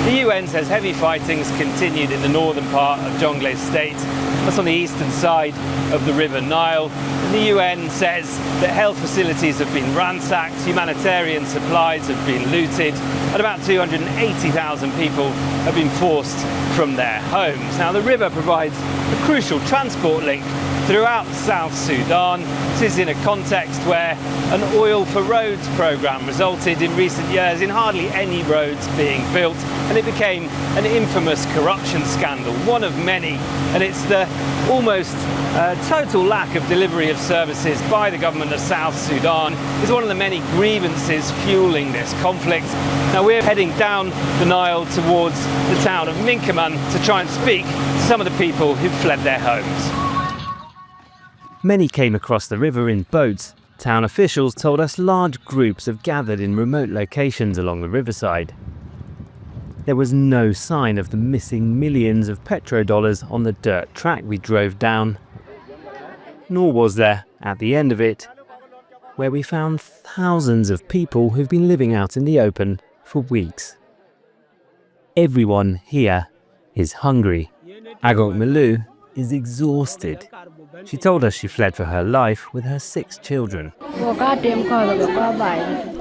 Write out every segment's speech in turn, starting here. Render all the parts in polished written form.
The UN says heavy fighting's continued in the northern part of Jonglei state. That's on the eastern side of the River Nile. And the UN says that health facilities have been ransacked, humanitarian supplies have been looted, and about 280,000 people have been forced from their homes. Now, the river provides a crucial transport link throughout South Sudan. This is in a context where an oil for roads programme resulted in recent years in hardly any roads being built, and it became an infamous corruption scandal, one of many, and it's the almost total lack of delivery of services by the government of South Sudan is one of the many grievances fueling this conflict. Now, we're heading down the Nile towards the town of Minkaman to try and speak to some of the people who've fled their homes. Many came across the river in boats. Town officials told us large groups have gathered in remote locations along the riverside. There was no sign of the missing millions of petrodollars on the dirt track we drove down. Nor was there, at the end of it, where we found thousands of people who've been living out in the open for weeks. Everyone here is hungry. Agok Milu is exhausted. She told us she fled for her life with her 6 children.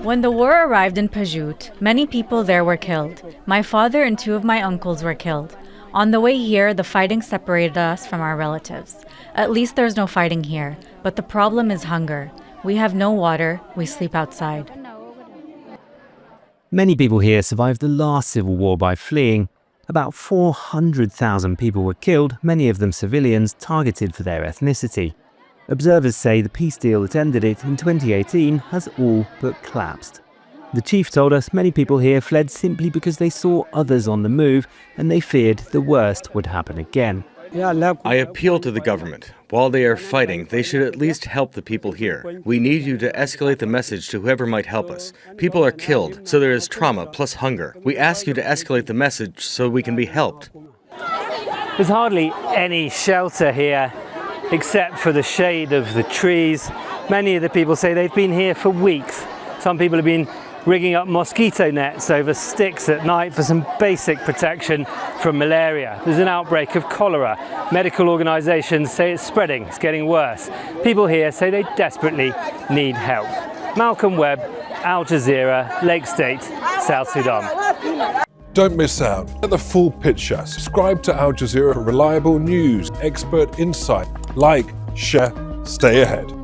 When the war arrived in Pajut, many people there were killed. My father and 2 of my uncles were killed. On the way here, the fighting separated us from our relatives. At least there's no fighting here, but the problem is hunger. We have no water, we sleep outside. Many people here survived the last civil war by fleeing. About 400,000 people were killed, many of them civilians targeted for their ethnicity. Observers say the peace deal that ended it in 2018 has all but collapsed. The chief told us many people here fled simply because they saw others on the move and they feared the worst would happen again. I appeal to the government. While they are fighting, they should at least help the people here. We need you to escalate the message to whoever might help us. People are killed, so there is trauma plus hunger. We ask you to escalate the message so we can be helped. There's hardly any shelter here except for the shade of the trees. Many of the people say they've been here for weeks. Some people have been rigging up mosquito nets over sticks at night for some basic protection from malaria. There's an outbreak of cholera. Medical organisations say it's spreading, it's getting worse. People here say they desperately need help. Malcolm Webb, Al Jazeera, Lake State, South Sudan. Don't miss out. Get the full picture. Subscribe to Al Jazeera for reliable news, expert insight. Like, share, stay ahead.